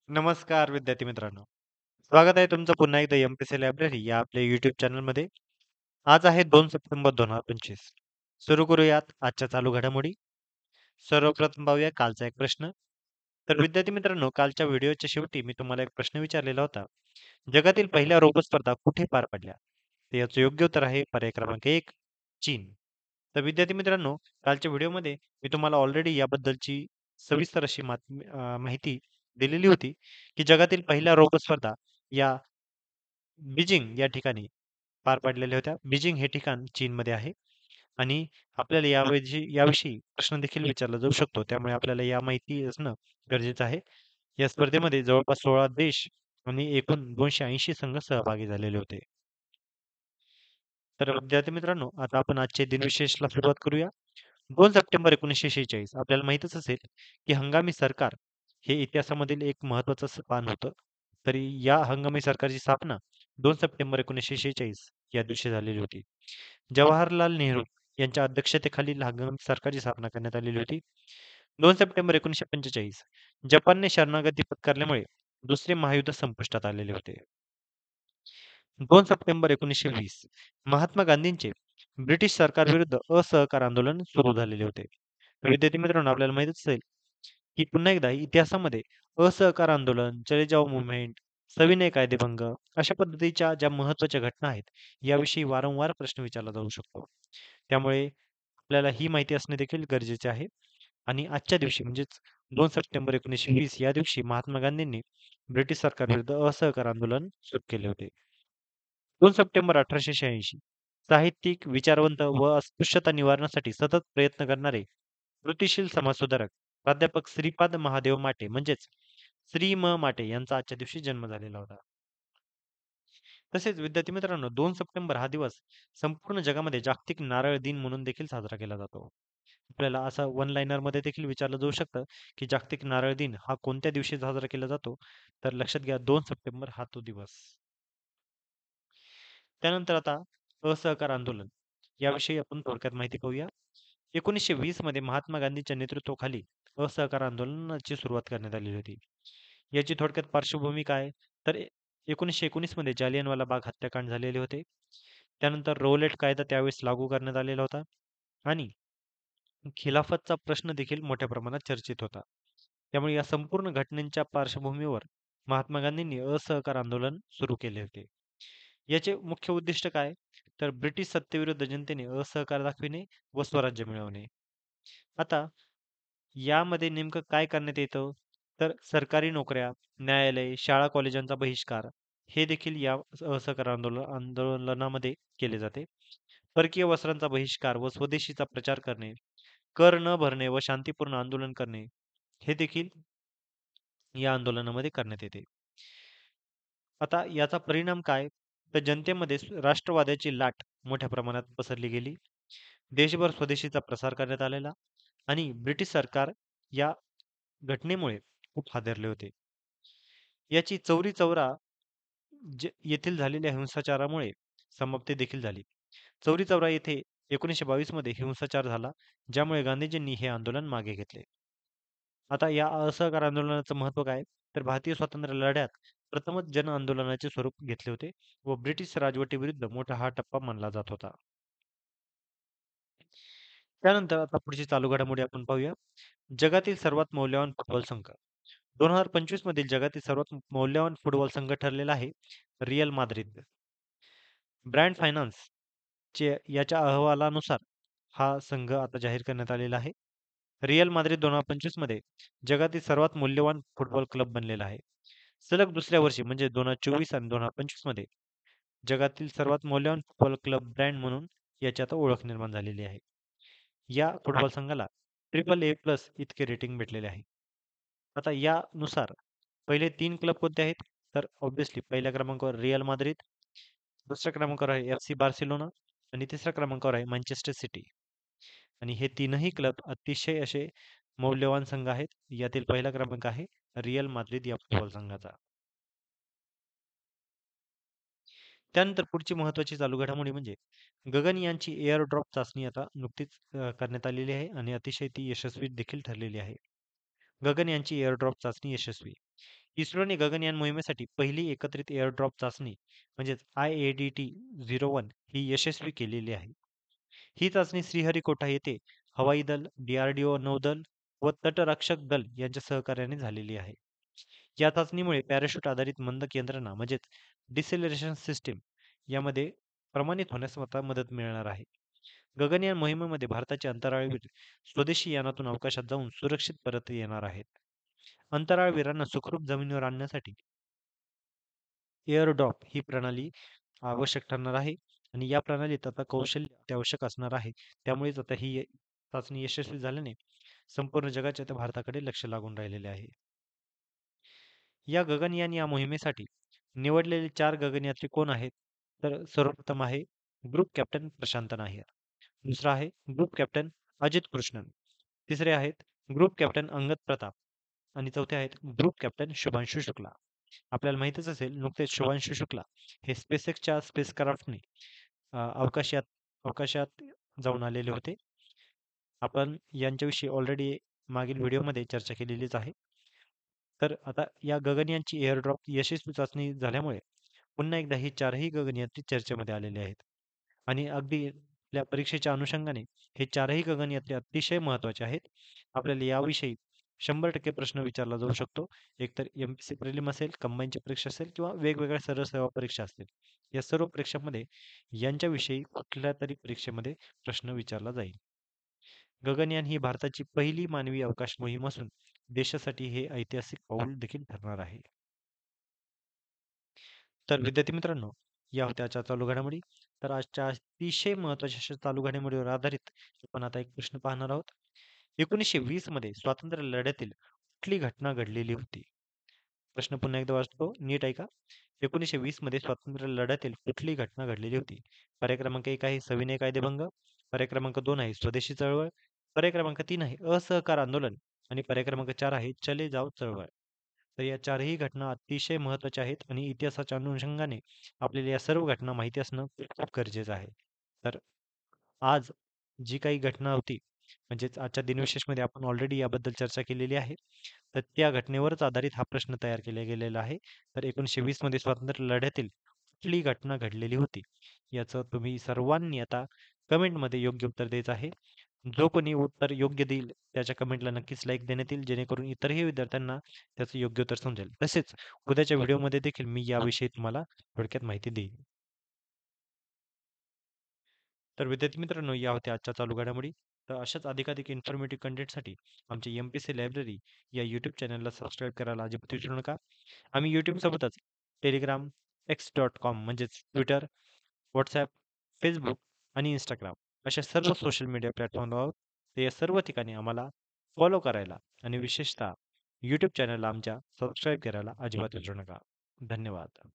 नमस्कार विद्यार्थी मित्रांनो. स्वागत आहे तुमचं पुन्हा एकदा एम-पी-सी लायब्ररी या आपल्या YouTube चॅनलमध्ये. आज आहे 2 सप्टेंबर 2025. सुरू करूयात आजच्या चालू घडामोडी. सर्वप्रथम पाहूया कालचा एक प्रश्न. तर विद्यार्थी मित्रांनो, कालच्या व्हिडिओच्या शेवटी मी तुम्हाला एक प्रश्न विचारलेला होता. जगातील पहिल्या रोबो स्पर्धा कुठे पार पडल्या? तर याचं योग्य उत्तर आहे पर्याय क्रमांक 1 चीन. तर विद्यार्थी मित्रांनो, कालच्या व्हिडिओमध्ये मी तुम्हाला ऑलरेडी याबद्दलची सविस्तर अशी माहिती दिलेली होती, की जगातील पहिल्या रोबो स्पर्धा या बीजिंग या ठिकाणी पार पडलेल्या होत्या. बीजिंग हे ठिकाण चीनमध्ये आहे आणि आपल्याला याविषयी प्रश्न देखील विचारला जाऊ शकतो. त्यामुळे आपल्याला या माहिती असणं गरजेचं आहे. या स्पर्धेमध्ये जवळपास 16 देश आणि एकूण 280 संघ सहभागी झालेले होते. तर विद्यार्थी मित्रांनो, आता आपण आजच्या दिनविशेषला सुरुवात करूया. 2 सप्टेंबर 1946 आपल्याला माहीतच असेल, की हंगामी सरकार हे इतिहासामधील एक महत्त्वाचं पान होतं. तरी या हंगामी सरकारची स्थापना 2 सप्टेंबर 1946 या दिवशी झालेली होती. जवाहरलाल नेहरू यांच्या अध्यक्षतेखालील हंगामी सरकारची स्थापना करण्यात आलेली होती. 2 सप्टेंबर 1945 जपानने शरणागती पत्करल्यामुळे दुसरे महायुद्ध संपुष्टात आलेले होते. 2 सप्टेंबर 1920 महात्मा गांधींचे ब्रिटिश सरकारविरुद्ध असहकार आंदोलन सुरू झालेले होते. तर विद्यार्थी मित्रांनो, आपल्याला माहितच असेल, की पुन्हा एकदा इतिहासामध्ये असहकार आंदोलन, चले जाव मूव्हमेंट, सविनय कायदेभंग अशा पद्धतीच्या ज्या महत्त्वाच्या घटना आहेत, याविषयी वारंवार प्रश्न विचारला जाऊ शकतो. त्यामुळे आपल्याला ही माहिती असणे देखील गरजेचे आहे. आणि आजच्या दिवशी म्हणजेच 2 सप्टेंबर 1920 या दिवशी महात्मा गांधींनी ब्रिटिश सरकारविरुद्ध असहकार आंदोलन सुरू केले होते. 2 सप्टेंबर 1886 साहित्यिक, विचारवंत व अस्पृश्यता निवारणासाठी सतत प्रयत्न करणारे कृतिशील समाजसुधारक प्राध्यापक श्रीपाद महादेव माटे म्हणजेच श्री म माटे यांचा आजच्या दिवशी जन्म झालेला होता. तसेच विद्यार्थी मित्रांनो, 2 सप्टेंबर हा दिवस संपूर्ण जगामध्ये जागतिक नारळ दिन म्हणून देखील साजरा केला जातो. आपल्याला असं वन लाइनर मध्ये देखील विचारलं जाऊ शकतं, की जागतिक नारळ दिन हा कोणत्या दिवशी साजरा केला जातो? तर लक्षात घ्या, 2 सप्टेंबर हा तो दिवस. त्यानंतर आता असहकार आंदोलन याविषयी आपण थोडक्यात माहिती पाहूया. 1920 मध्ये महात्मा गांधींच्या नेतृत्वाखाली असहकार आंदोलनाची सुरुवात करण्यात आलेली होती. याची थोडक्यात पार्श्वभूमी काय? तर 1919 मध्ये जालियनवाला बाग हत्याकांड झालेले होते. त्यानंतर रौलट कायदा त्यावेळेस लागू करण्यात आलेला होता आणि खिलाफतचा प्रश्न देखील मोठ्या प्रमाणात चर्चेत होता. त्यामुळे या संपूर्ण घटनेच्या पार्श्वभूमीवर महात्मा गांधींनी असहकार आंदोलन सुरू केले होते. याचे मुख्य उद्दिष्ट काय? तर ब्रिटिश सत्तेविरुद्ध जनतेने असहकार दाखविणे व स्वराज्य मिळवणे. आता यामध्ये नेमकं काय करण्यात येतं? तर सरकारी नोकऱ्या, न्यायालय, शाळा कॉलेजांचा बहिष्कार हे देखील या असहकार आंदोलनामध्ये केले जाते. परकीय वस्त्रांचा बहिष्कार व स्वदेशीचा प्रचार करणे, कर न भरणे व शांतीपूर्ण आंदोलन करणे हे देखील या आंदोलनामध्ये करण्यात येते. आता याचा परिणाम काय? तर जनतेमध्ये राष्ट्रवादाची लाट मोठ्या प्रमाणात पसरली गेली. देशभर स्वदेशीचा प्रसार करण्यात आलेला आणि ब्रिटिश सरकार या घटनेमुळे खूप हादरले होते. याची चौरी-चौरा येथील झालेल्या हिंसाचारामुळे समाप्ती देखील झाली. चौरी-चौरा येथे 1922 मध्ये हिंसाचार झाला, ज्यामुळे गांधीजींनी हे आंदोलन मागे घेतले. आता या असहकार आंदोलनाचं महत्त्व काय? तर भारतीय स्वातंत्र्य लढ्यात प्रथमच जन आंदोलनाचे स्वरूप घेतले होते व ब्रिटिश राजवटीविरुद्ध मोठा हा टप्पा मानला जात होता. त्यानंतर आता पुढची चालू घडामोडी आपण पाहूया. जगातील सर्वात मौल्यवान फुटबॉल संघ. 2025 मधील जगातील सर्वात मौल्यवान फुटबॉल संघ ठरलेला आहे रिअल माद्रिद. ब्रँड फायनान्स याच्या अहवालानुसार हा संघ आता जाहीर करण्यात आलेला आहे. रिअल माद्रिद 2025 मध्ये जगातील सर्वात मौल्यवान फुटबॉल क्लब बनलेला आहे. सलग दुसऱ्या वर्षी म्हणजे 2024 आणि 2025 मध्ये जगातील सर्वात मौल्यवान फुटबॉल क्लब ब्रँड म्हणून याची आता ओळख निर्माण झालेली आहे. या फुटबॉल संघाला ट्रिपल ए प्लस इतके रेटिंग भेटलेले आहे. आता यानुसार पहिले 3 क्लब कोणते आहेत? तर ऑब्व्हियसली पहिल्या क्रमांकावर रिअल माद्रिद, दुसऱ्या क्रमांकावर आहे एफ-सी बार्सिलोना आणि तिसऱ्या क्रमांकावर आहे मँचेस्टर सिटी. आणि हे तीनही क्लब अतिशय असे मौल्यवान संघ आहेत. यातील पहिला क्रमांक आहे रिअल माद्रिद या फुटबॉल संघाचा. त्यानंतर पुढची महत्त्वाची चालू घडामोडी म्हणजे गगनयानची एअर ड्रॉप चाचणी आता नुकतीच करण्यात आलेली आहे आणि अतिशय ती यशस्वी देखील ठरलेली आहे. गगनयानची एअर ड्रॉप चाचणी यशस्वी. इस्रोने गगनयान मोहिमेसाठी पहिली एकत्रित एअरड्रॉप चाचणी म्हणजेच IADT-01 ही यशस्वी केलेली आहे. ही चाचणी श्रीहरिकोटा येथे हवाई दल, DRDO नौदल व तटरक्षक दल यांच्या सहकार्याने झालेली आहे. या चाचणीमुळे पॅराशूट आधारित मंद यंत्रणा म्हणजेच डिसेलरेशन सिस्टीम यामध्ये प्रमाणित होण्यास आता मदत मिळणार आहे. गगनयान मोहिमेमध्ये भारताचे अंतराळवीर स्वदेशी यानातून अवकाशात जाऊन सुरक्षित परत येणार आहेत. अंतराळवीरांना सुखरूप जमिनीवर आणण्यासाठी एअरड्रॉप ही प्रणाली आवश्यक ठरणार आहे आणि या प्रणालीत आता कौशल्य अत्यावश्यक असणार आहे. त्यामुळेच आता ही चाचणी यशस्वी झाल्याने संपूर्ण जगाचे आता भारताकडे लक्ष लागून राहिलेले आहे. या गगनयान या मोहिमेसाठी निवडलेले 4 गगनयात्री कोण आहेत? तर सर्वप्रथम आहे ग्रुप कॅप्टन प्रशांत नायर. दुसरा आहे ग्रुप कॅप्टन अजित कृष्णन. तिसरे आहेत ग्रुप कॅप्टन अंगद प्रताप आणि चौथे आहेत ग्रुप कॅप्टन शुभांशु शुक्ला. आपल्याला माहितच असेल नुकतेच शुभांशु शुक्ला हे स्पेसएक्सच्या स्पेसक्राफ्टने अवकाशात अवकाशात जाऊन आलेले होते. आपण यांच्याविषयी ऑलरेडी मागील व्हिडिओमध्ये चर्चा केलेलीच आहे. तर आता या गगनयानची एअरड्रॉप यशस्वी चाचणी झाल्यामुळे पुन्हा एकदा ही चारही गगनयात्री चर्चेमध्ये आलेले आहेत आणि अगदी आपल्या परीक्षेच्या अनुषंगाने हे चारही गगनयात्री अतिशय महत्त्वाचे आहेत. आपल्याला याविषयी 100% प्रश्न विचारला जाऊ शकतो. एकतर MPSC प्रिलिम असेल, कंबाईनची परीक्षा असेल किंवा वेगवेगळ्या सर्व सेवा परीक्षा असतील. या सर्व परीक्षांमध्ये यांच्याविषयी कुठल्यातरी परीक्षेमध्ये प्रश्न विचारला जाईल. गगनयान ही भारताची पहिली मानवी अवकाश मोहीम असून देशासाठी हे ऐतिहासिक पाऊल देखील ठरणार आहे. तर विद्यार्थी मित्रांनो, या होत्या आजच्या चालू घडामोडी. तर आजच्या अतिशय महत्त्वाच्या अशा चालू घडामोडीवर आधारित आपण आता एक प्रश्न पाहणार आहोत. 1920 मध्ये स्वातंत्र्य लढ्यातील कुठली घटना घडलेली होती? प्रश्न पुन्हा एकदा वाचतो, नीट ऐका. 1920 मध्ये स्वातंत्र्य लढ्यातील कुठली घटना घडलेली होती? पर्याय क्रमांक 1 आहे सविनय कायदेभंग, पर्याय क्रमांक 2 आहे स्वदेशी चळवळ, पर्याय क्रमांक 3 आहे असहकार आंदोलन आणि पर्याय क्रमांक 4 आहे चले जाव चळवळ. तर या चारही घटना अतिशय महत्त्वाच्या आहेत आणि इतिहासाच्या अनुषंगाने आपल्याला या सर्व घटना माहिती असणं खूप गरजेचं आहे. तर आज जी काही घटना होती म्हणजेच आजच्या दिनविशेषमध्ये आपण ऑलरेडी याबद्दल चर्चा केलेली आहे. तर त्या घटनेवरच आधारित हा प्रश्न तयार केला गेलेला आहे. तर 1920 मध्ये स्वातंत्र्य लढ्यातील कुठली घटना घडलेली होती? याचं तुम्ही सर्वांनी आता कमेंटमध्ये योग्य उत्तर द्यायचं आहे. जो कोणी उत्तर योग्य देईल त्याच्या कमेंटला नक्कीच लाईक देण्यात येईल जेणेकरून इतरही विद्यार्थ्यांना त्याचं योग्य उत्तर समजेल. तसेच उद्याच्या व्हिडिओमध्ये देखील मी याविषयी तुम्हाला थोडक्यात माहिती देईन. तर विद्यार्थी मित्रांनो, या होत्या आजच्या चालू घडामोडी. तर अशाच अधिकाधिक इन्फॉर्मेटिव्ह कंटेंटसाठी आमच्या MPC लायब्ररी या यूट्यूब चॅनलला सबस्क्राईब करायला अजिबात विसरू नका. आम्ही यूट्यूबसोबतच टेलिग्राम, X.com म्हणजेच ट्विटर, WhatsApp, Facebook आणि Instagram अशा सर्व सोशल मीडिया प्लॅटफॉर्मवर आहोत. तर या सर्व ठिकाणी आम्हाला फॉलो करायला आणि विशेषतः यूट्यूब चॅनलला आमच्या सबस्क्राईब करायला अजिबात विसरू नका. धन्यवाद.